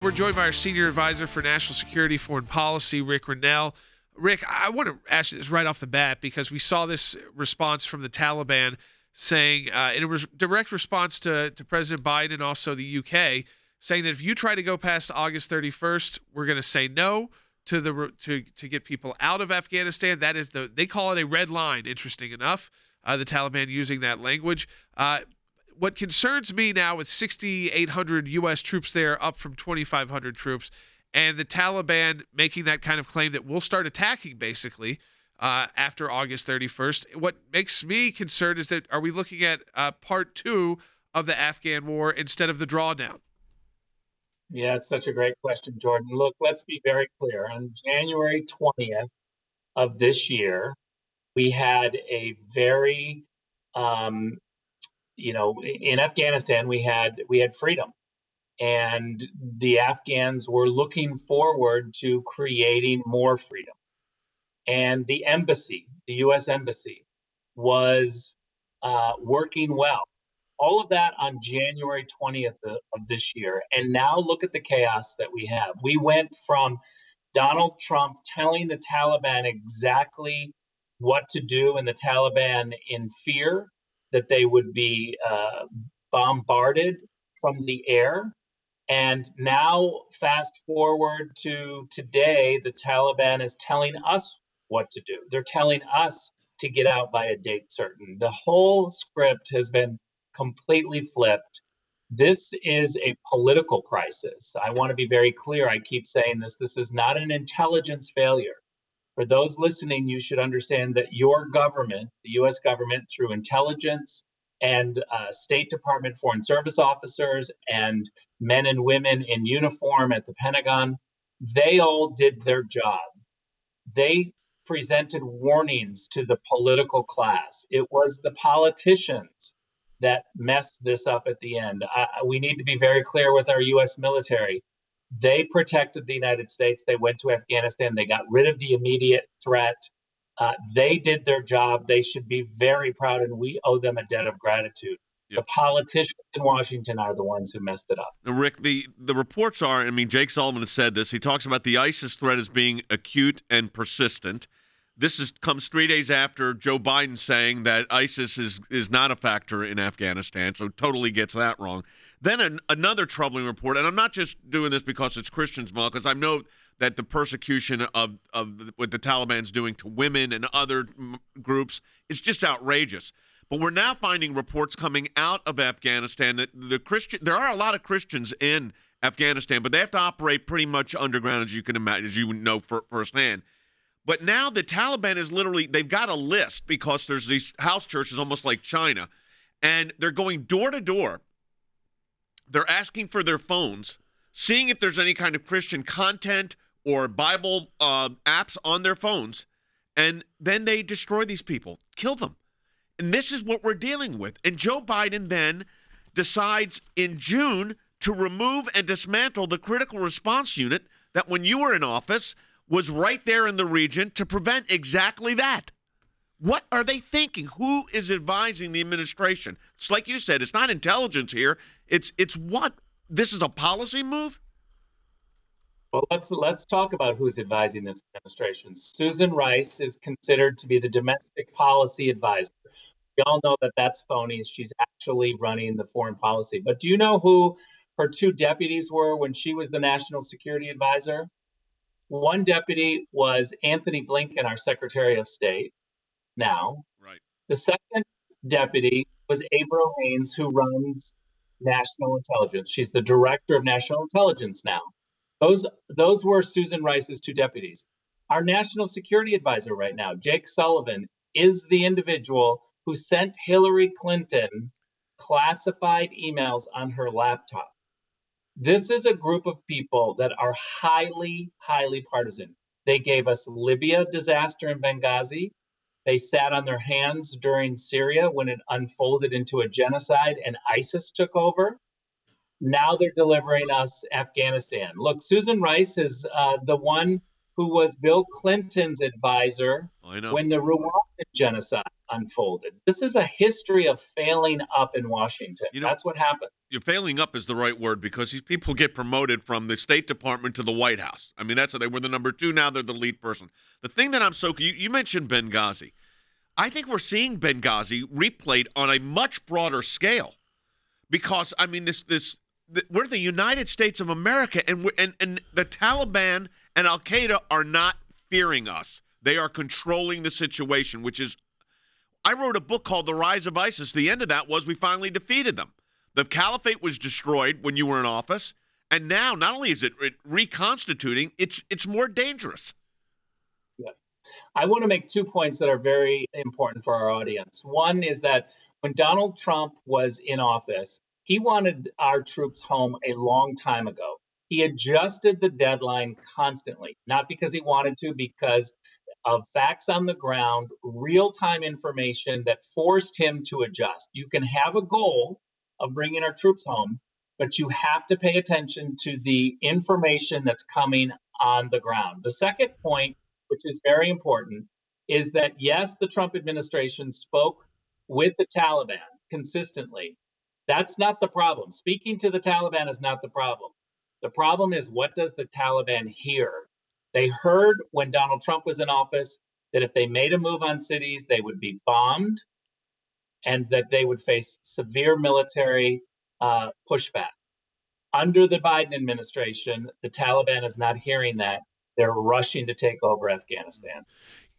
We're joined by our Senior Advisor for National Security Foreign Policy, Rick Grenell. Rick, I want to ask you this right off the bat because we saw this response from the Taliban saying, in a direct response to President Biden and also the UK, saying that if you try to go past August 31st, we're going to say no to get people out of Afghanistan. That is they call it a red line, interesting enough, the Taliban using that language. What concerns me now with 6,800 U.S. troops there, up from 2,500 troops, and the Taliban making that kind of claim that we'll start attacking basically after August 31st. What makes me concerned is that are we looking at part two of the Afghan war instead of the drawdown? Yeah, it's such a great question, Jordan. Look, let's be very clear. On January 20th of this year, we had a very in Afghanistan, we had freedom, and the Afghans were looking forward to creating more freedom. And the embassy, the U.S. embassy, was working well. All of that on January 20th of this year. And now look at the chaos that we have. We went from Donald Trump telling the Taliban exactly what to do, and the Taliban in fear that they would be bombarded from the air. And now, fast forward to today, the Taliban is telling us what to do. They're telling us to get out by a date certain. The whole script has been completely flipped. This is a political crisis. I want to be very clear. I keep saying this. This is not an intelligence failure. For those listening, you should understand that your government, the U.S. government, through intelligence and State Department Foreign Service officers and men and women in uniform at the Pentagon, they all did their job. They presented warnings to the political class. It was the politicians that messed this up at the end. We need to be very clear with our U.S. military. They protected the United States. They went to Afghanistan. They got rid of the immediate threat. They did their job. They should be very proud, and we owe them a debt of gratitude. Yep. The politicians in Washington are the ones who messed it up. Now, Rick, the reports are, Jake Sullivan has said this. He talks about the ISIS threat as being acute and persistent. This comes 3 days after Joe Biden saying that ISIS is not a factor in Afghanistan, so totally gets that wrong. Then another troubling report, and I'm not just doing this because it's Christians, because I know that the persecution of what the Taliban's doing to women and other groups is just outrageous. But we're now finding reports coming out of Afghanistan that there are a lot of Christians in Afghanistan, but they have to operate pretty much underground, as you can imagine, as you know firsthand. But now the Taliban is they've got a list because there's these house churches almost like China, and they're going door to door. They're asking for their phones, seeing if there's any kind of Christian content or Bible apps on their phones, and then they destroy these people, kill them. And this is what we're dealing with. And Joe Biden then decides in June to remove and dismantle the critical response unit that when you were in office was right there in the region to prevent exactly that. What are they thinking? Who is advising the administration? It's like you said, it's not intelligence here. It's what? This is a policy move? Well, let's talk about who's advising this administration. Susan Rice is considered to be the domestic policy advisor. We all know that that's phony. She's actually running the foreign policy. But do you know who her two deputies were when she was the national security advisor? One deputy was Anthony Blinken, our Secretary of State now. Right. The second deputy was Avril Haines, who runs national intelligence. She's the director of national intelligence now. Those were Susan Rice's two deputies. Our national security advisor right now, Jake Sullivan, is the individual who sent Hillary Clinton classified emails on her laptop. This is a group of people that are highly, highly partisan. They gave us Libya disaster in Benghazi. They sat on their hands during Syria when it unfolded into a genocide and ISIS took over. Now they're delivering us Afghanistan. Look, Susan Rice is the one who was Bill Clinton's advisor when the Rwandan genocide unfolded. This is a history of failing up in Washington. That's what happened. You're failing up is the right word, because these people get promoted from the State Department to the White House. I mean, they were the number 2. Now they're the lead person. The thing that I'm you mentioned Benghazi. I think we're seeing Benghazi replayed on a much broader scale, because I mean, we're the United States of America, and the Taliban and Al Qaeda are not fearing us. They are controlling the situation, which is, I wrote a book called The Rise of ISIS. The end of that was we finally defeated them. The caliphate was destroyed when you were in office, and now not only is it reconstituting, it's more dangerous. Yeah. I want to make 2 points that are very important for our audience. One is that when Donald Trump was in office, he wanted our troops home a long time ago. He adjusted the deadline constantly, not because he wanted to, because of facts on the ground, real-time information that forced him to adjust. You can have a goal of bringing our troops home, but you have to pay attention to the information that's coming on the ground. The second point, which is very important, is that yes, the Trump administration spoke with the Taliban consistently. That's not the problem. Speaking to the Taliban is not the problem. The problem is, what does the Taliban hear? They heard when Donald Trump was in office that if they made a move on cities, they would be bombed and that they would face severe military pushback. Under the Biden administration, the Taliban is not hearing that. They're rushing to take over Afghanistan.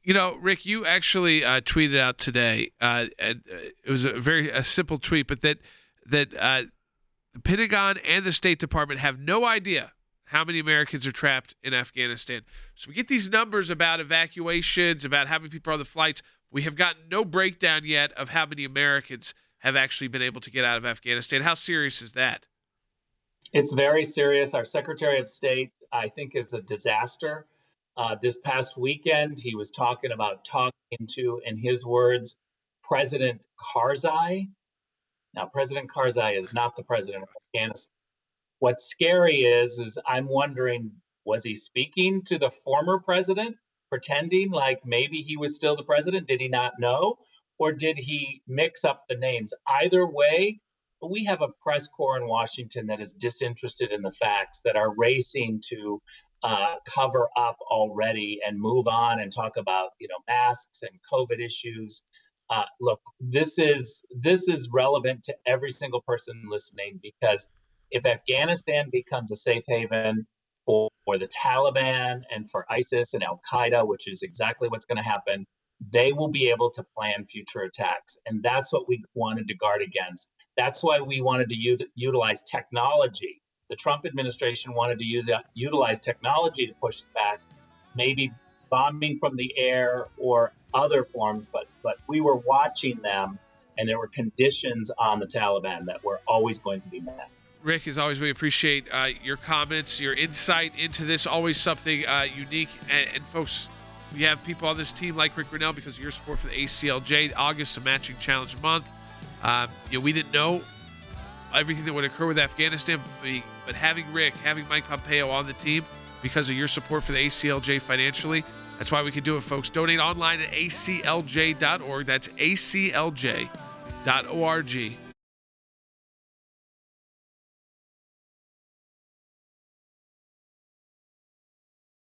You know, Rick, you actually tweeted out today, and it was a simple tweet, but that the Pentagon and the State Department have no idea how many Americans are trapped in Afghanistan. So we get these numbers about evacuations, about how many people are on the flights. We have gotten no breakdown yet of how many Americans have actually been able to get out of Afghanistan. How serious is that? It's very serious. Our Secretary of State, I think, is a disaster. This past weekend, he was talking to, in his words, President Karzai. Now, President Karzai is not the president of Afghanistan. What's scary is I'm wondering, was he speaking to the former president, pretending like maybe he was still the president? Did he not know? Or did he mix up the names? Either way, we have a press corps in Washington that is disinterested in the facts, that are racing to cover up already and move on and talk about, masks and COVID issues. Look, this is relevant to every single person listening, because if Afghanistan becomes a safe haven for the Taliban and for ISIS and Al Qaeda, which is exactly what's going to happen, they will be able to plan future attacks. And that's what we wanted to guard against. That's why we wanted to utilize technology. The Trump administration wanted to utilize technology to push back, maybe bombing from the air or other forms, but we were watching them, and there were conditions on the Taliban that were always going to be met. Rick, as always, we appreciate your comments, your insight into this, always something unique. And folks, we have people on this team like Rick Grenell because of your support for the ACLJ. August, a matching challenge month. We didn't know everything that would occur with Afghanistan, but having Rick, having Mike Pompeo on the team because of your support for the ACLJ financially, that's why we can do it, folks. Donate online at aclj.org. That's aclj.org.